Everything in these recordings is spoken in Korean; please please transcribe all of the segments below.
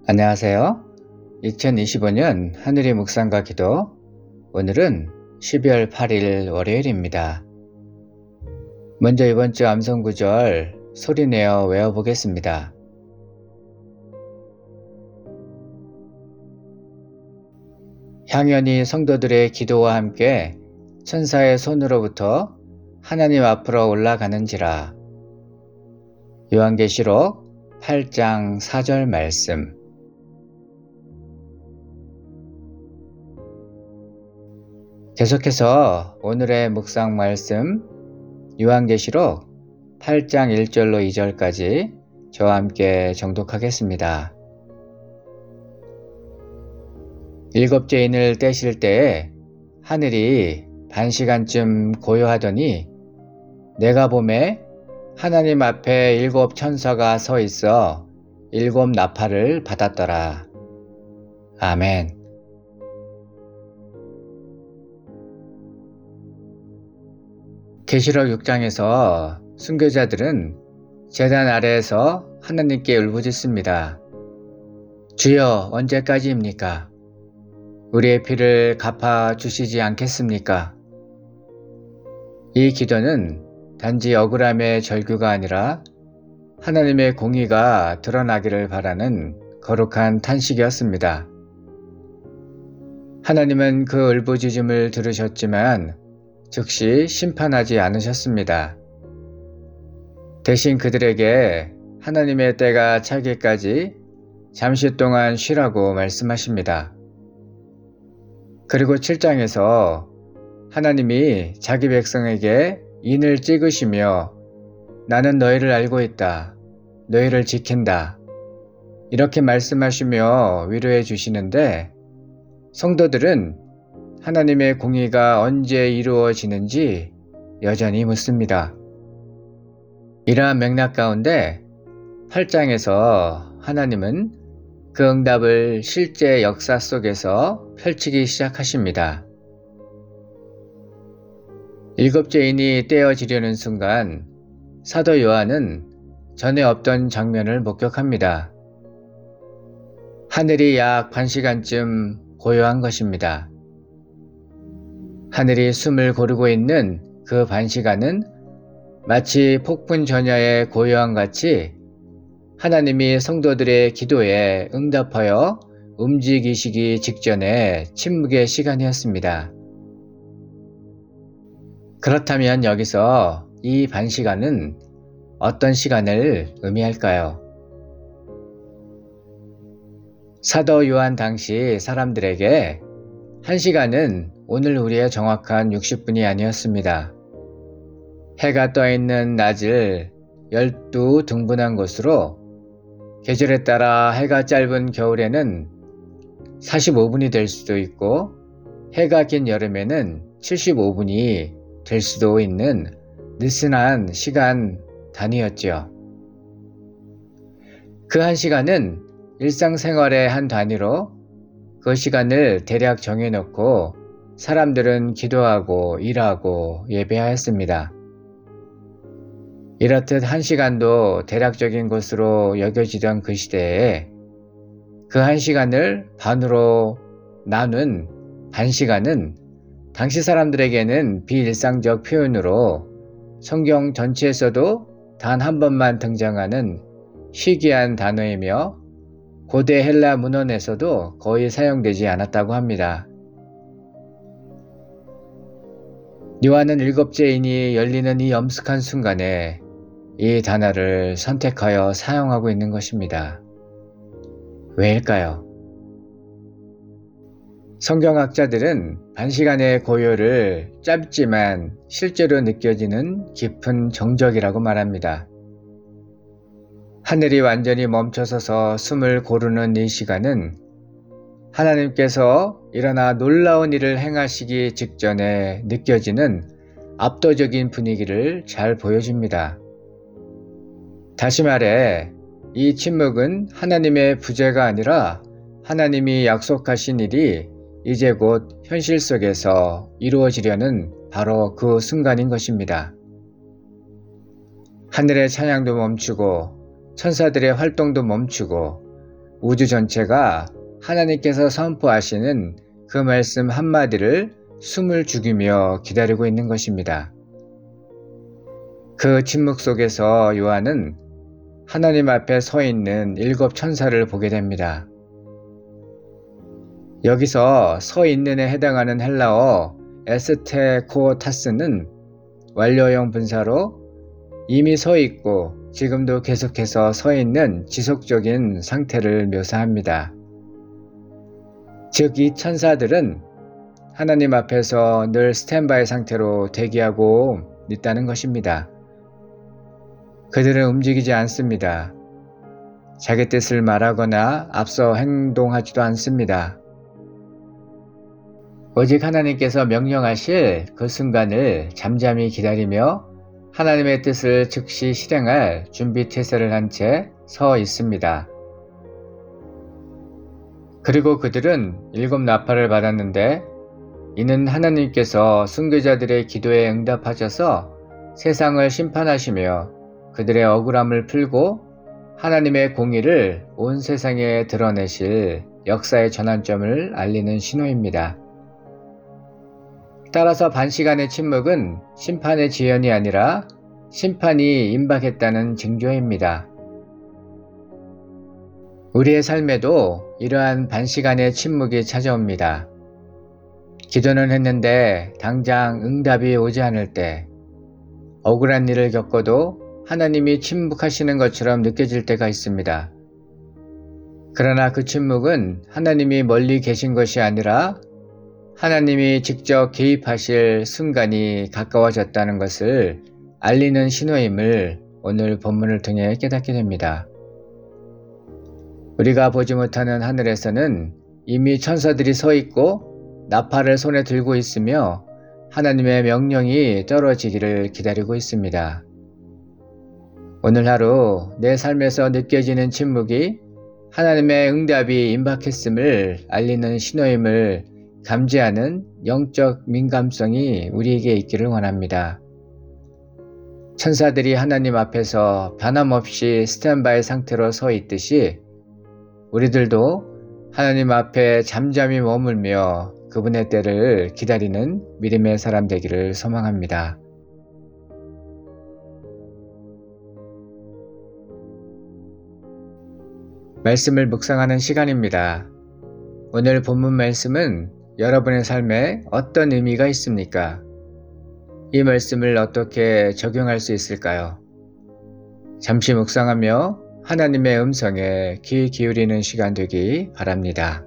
안녕하세요. 2025년 하늘의 묵상과 기도, 오늘은 12월 8일 월요일입니다. 먼저 이번 주 암송 구절 소리내어 외워보겠습니다. 향연이 성도들의 기도와 함께 천사의 손으로부터 하나님 앞으로 올라가는지라. 요한계시록 8장 4절 말씀. 계속해서 오늘의 묵상 말씀 요한계시록 8장 1절로 2절까지 저와 함께 정독하겠습니다. 일곱째 인을 떼실 때에 하늘이 반시간쯤 고요하더니 내가 보매 하나님 앞에 7 천사가 서 있어 7 나팔을 받았더라. 아멘. 계시록 6장에서 순교자들은 제단 아래에서 하나님께 울부짖습니다. 주여, 언제까지입니까? 우리의 피를 갚아 주시지 않겠습니까? 이 기도는 단지 억울함의 절규가 아니라 하나님의 공의가 드러나기를 바라는 거룩한 탄식이었습니다. 하나님은 그 울부짖음을 들으셨지만 즉시 심판하지 않으셨습니다. 대신 그들에게 하나님의 때가 차기까지 잠시 동안 쉬라고 말씀하십니다. 그리고 7장에서 하나님이 자기 백성에게 인을 찍으시며 나는 너희를 알고 있다. 너희를 지킨다. 이렇게 말씀하시며 위로해 주시는데 성도들은 하나님의 공의가 언제 이루어지는지 여전히 묻습니다. 이러한 맥락 가운데 8장에서 하나님은 그 응답을 실제 역사 속에서 펼치기 시작하십니다. 일곱째 인이 떼어지려는 순간 사도 요한은 전에 없던 장면을 목격합니다. 하늘이 약 반시간쯤 고요한 것입니다. 하늘이 숨을 고르고 있는 그 반시간은 마치 폭풍 전야의 고요함 같이 하나님이 성도들의 기도에 응답하여 움직이시기 직전의 침묵의 시간이었습니다. 그렇다면 여기서 이 반시간은 어떤 시간을 의미할까요? 사도 요한 당시 사람들에게 1시간은 오늘 우리의 정확한 60분이 아니었습니다. 해가 떠있는 낮을 12등분한 것으로 계절에 따라 해가 짧은 겨울에는 45분이 될 수도 있고 해가 긴 여름에는 75분이 될 수도 있는 느슨한 시간 단위였지요. 그 1시간은 일상생활의 한 단위로 그 시간을 대략 정해놓고 사람들은 기도하고 일하고 예배하였습니다. 이렇듯 1시간도 대략적인 것으로 여겨지던 그 시대에 그 1시간을 반으로 나눈 반시간은 당시 사람들에게는 비일상적 표현으로 성경 전체에서도 단 한 번만 등장하는 희귀한 단어이며 고대 헬라 문헌에서도 거의 사용되지 않았다고 합니다. 요한은 7째 인이 열리는 이 엄숙한 순간에 이 단어를 선택하여 사용하고 있는 것입니다. 왜일까요? 성경학자들은 반시간의 고요를 짧지만 실제로 느껴지는 깊은 정적이라고 말합니다. 하늘이 완전히 멈춰서서 숨을 고르는 이 시간은 하나님께서 일어나 놀라운 일을 행하시기 직전에 느껴지는 압도적인 분위기를 잘 보여줍니다. 다시 말해 이 침묵은 하나님의 부재가 아니라 하나님이 약속하신 일이 이제 곧 현실 속에서 이루어지려는 바로 그 순간인 것입니다. 하늘의 찬양도 멈추고 천사들의 활동도 멈추고 우주 전체가 하나님께서 선포하시는 그 말씀 한마디를 숨을 죽이며 기다리고 있는 것입니다. 그 침묵 속에서 요한은 하나님 앞에 서 있는 7 천사를 보게 됩니다. 여기서 서 있는에 해당하는 헬라어 에스테코타스는 완료형 분사로 이미 서 있고 지금도 계속해서 서 있는 지속적인 상태를 묘사합니다. 즉, 이 천사들은 하나님 앞에서 늘 스탠바이 상태로 대기하고 있다는 것입니다. 그들은 움직이지 않습니다. 자기 뜻을 말하거나 앞서 행동하지도 않습니다. 오직 하나님께서 명령하실 그 순간을 잠잠히 기다리며 하나님의 뜻을 즉시 실행할 준비 태세를 한 채 서 있습니다. 그리고 그들은 7 나팔을 받았는데 이는 하나님께서 순교자들의 기도에 응답하셔서 세상을 심판하시며 그들의 억울함을 풀고 하나님의 공의를 온 세상에 드러내실 역사의 전환점을 알리는 신호입니다. 따라서 반시간의 침묵은 심판의 지연이 아니라 심판이 임박했다는 징조입니다. 우리의 삶에도 이러한 반시간의 침묵이 찾아옵니다. 기도는 했는데 당장 응답이 오지 않을 때, 억울한 일을 겪어도 하나님이 침묵하시는 것처럼 느껴질 때가 있습니다. 그러나 그 침묵은 하나님이 멀리 계신 것이 아니라 하나님이 직접 개입하실 순간이 가까워졌다는 것을 알리는 신호임을 오늘 본문을 통해 깨닫게 됩니다. 우리가 보지 못하는 하늘에서는 이미 천사들이 서 있고 나팔을 손에 들고 있으며 하나님의 명령이 떨어지기를 기다리고 있습니다. 오늘 하루 내 삶에서 느껴지는 침묵이 하나님의 응답이 임박했음을 알리는 신호임을 감지하는 영적 민감성이 우리에게 있기를 원합니다. 천사들이 하나님 앞에서 변함없이 스탠바이 상태로 서 있듯이 우리들도 하나님 앞에 잠잠히 머물며 그분의 때를 기다리는 믿음의 사람 되기를 소망합니다. 말씀을 묵상하는 시간입니다. 오늘 본문 말씀은 여러분의 삶에 어떤 의미가 있습니까? 이 말씀을 어떻게 적용할 수 있을까요? 잠시 묵상하며 하나님의 음성에 귀 기울이는 시간 되기 바랍니다.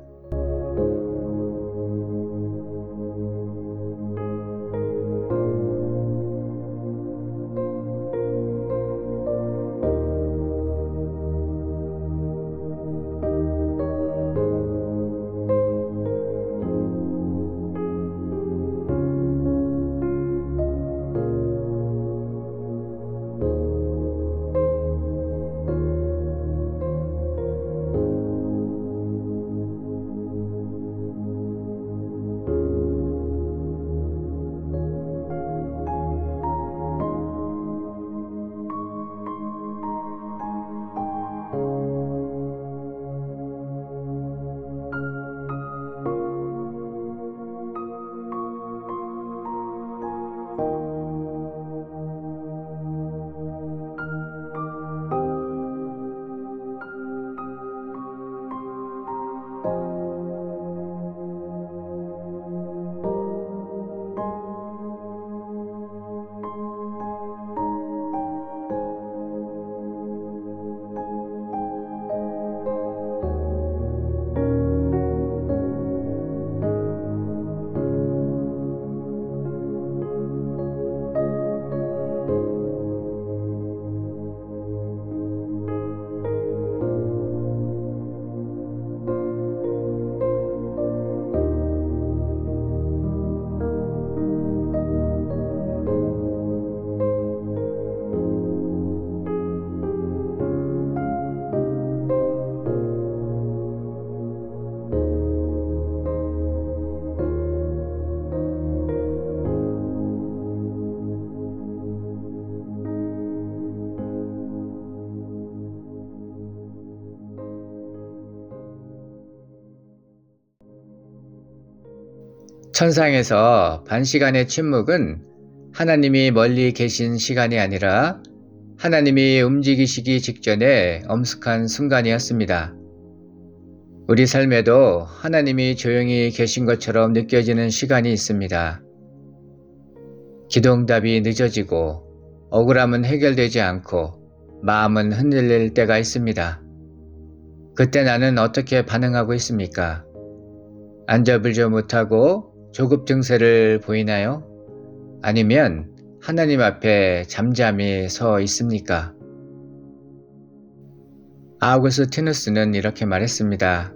천상에서 반시간의 침묵은 하나님이 멀리 계신 시간이 아니라 하나님이 움직이시기 직전에 엄숙한 순간이었습니다. 우리 삶에도 하나님이 조용히 계신 것처럼 느껴지는 시간이 있습니다. 기도응답이 늦어지고 억울함은 해결되지 않고 마음은 흔들릴 때가 있습니다. 그때 나는 어떻게 반응하고 있습니까? 안절부절 못하고 조급 증세를 보이나요? 아니면 하나님 앞에 잠잠히 서 있습니까? 아우구스티누스는 이렇게 말했습니다.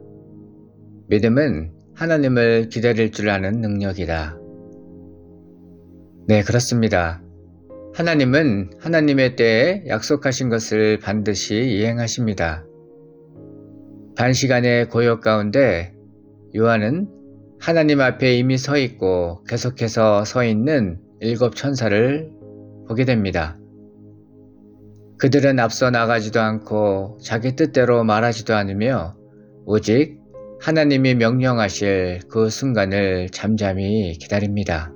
믿음은 하나님을 기다릴 줄 아는 능력이다. 네, 그렇습니다. 하나님은 하나님의 때에 약속하신 것을 반드시 이행하십니다. 반시간의 고요 가운데 요한은 하나님 앞에 이미 서 있고 계속해서 서 있는 7 천사를 보게 됩니다. 그들은 앞서 나가지도 않고 자기 뜻대로 말하지도 않으며 오직 하나님이 명령하실 그 순간을 잠잠히 기다립니다.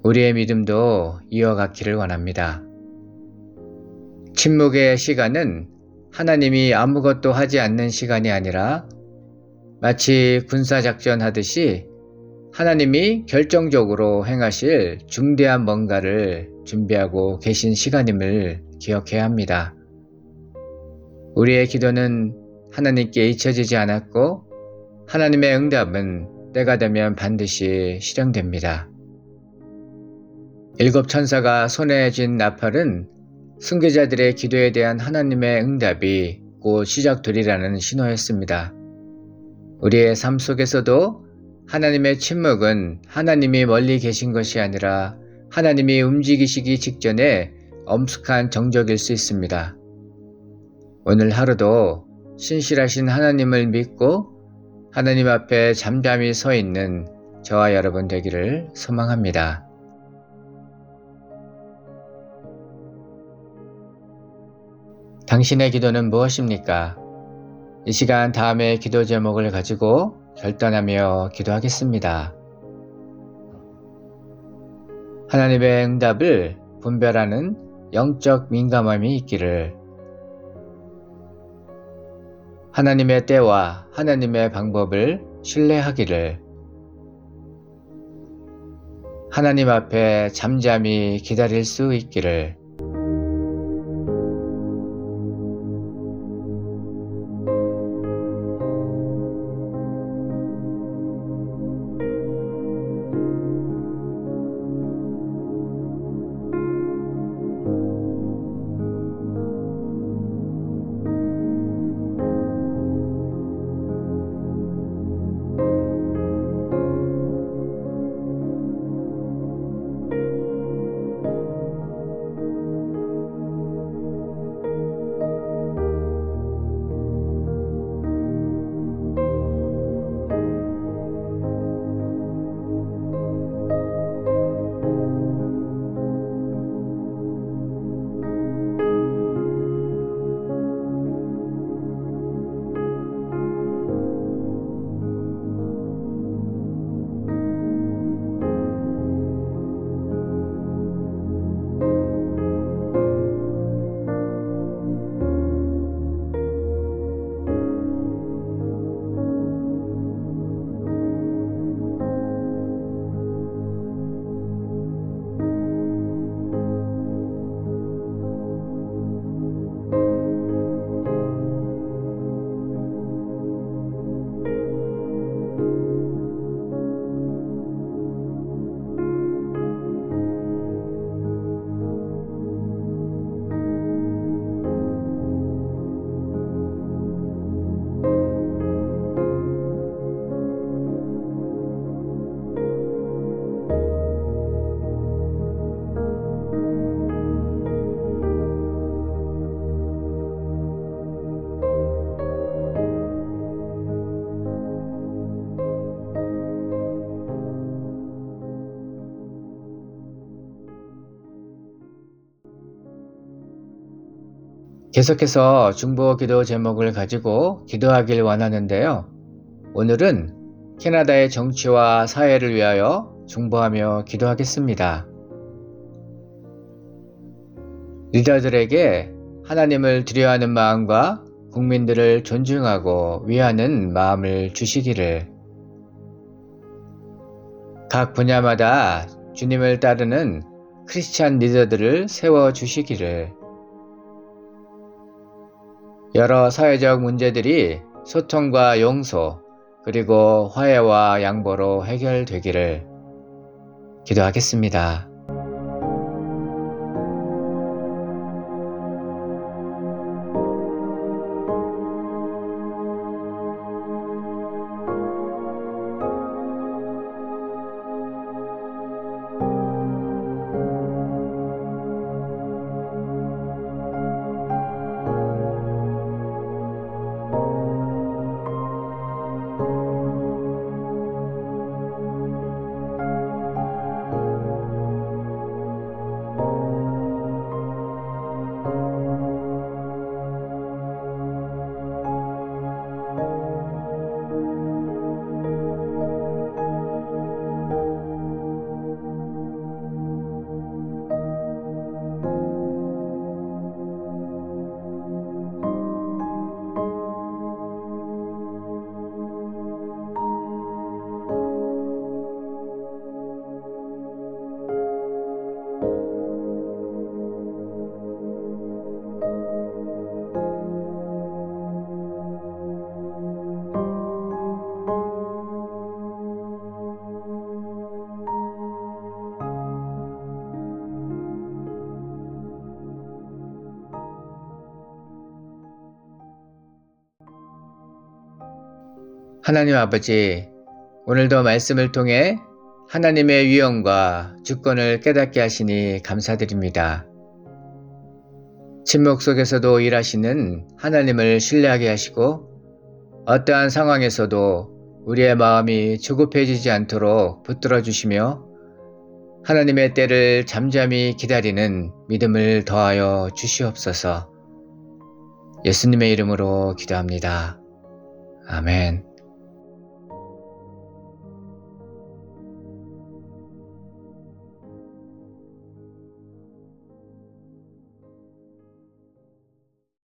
우리의 믿음도 이어가기를 원합니다. 침묵의 시간은 하나님이 아무것도 하지 않는 시간이 아니라 마치 군사작전 하듯이 하나님이 결정적으로 행하실 중대한 뭔가를 준비하고 계신 시간임을 기억해야 합니다. 우리의 기도는 하나님께 잊혀지지 않았고 하나님의 응답은 때가 되면 반드시 실행됩니다. 7 천사가 손에 쥔 나팔은 순교자들의 기도에 대한 하나님의 응답이 곧 시작되리라는 신호였습니다. 우리의 삶 속에서도 하나님의 침묵은 하나님이 멀리 계신 것이 아니라 하나님이 움직이시기 직전에 엄숙한 정적일 수 있습니다. 오늘 하루도 신실하신 하나님을 믿고 하나님 앞에 잠잠히 서 있는 저와 여러분 되기를 소망합니다. 당신의 기도는 무엇입니까? 이 시간 다음의 기도 제목을 가지고 결단하며 기도하겠습니다. 하나님의 응답을 분별하는 영적 민감함이 있기를, 하나님의 때와 하나님의 방법을 신뢰하기를, 하나님 앞에 잠잠히 기다릴 수 있기를, 계속해서 중보 기도 제목을 가지고 기도하길 원하는데요. 오늘은 캐나다의 정치와 사회를 위하여 중보하며 기도하겠습니다. 리더들에게 하나님을 두려워하는 마음과 국민들을 존중하고 위하는 마음을 주시기를, 각 분야마다 주님을 따르는 크리스찬 리더들을 세워주시기를, 여러 사회적 문제들이 소통과 용서 그리고 화해와 양보로 해결되기를 기도하겠습니다. 하나님 아버지, 오늘도 말씀을 통해 하나님의 위엄과 주권을 깨닫게 하시니 감사드립니다. 침묵 속에서도 일하시는 하나님을 신뢰하게 하시고, 어떠한 상황에서도 우리의 마음이 조급해지지 않도록 붙들어 주시며 하나님의 때를 잠잠히 기다리는 믿음을 더하여 주시옵소서. 예수님의 이름으로 기도합니다. 아멘.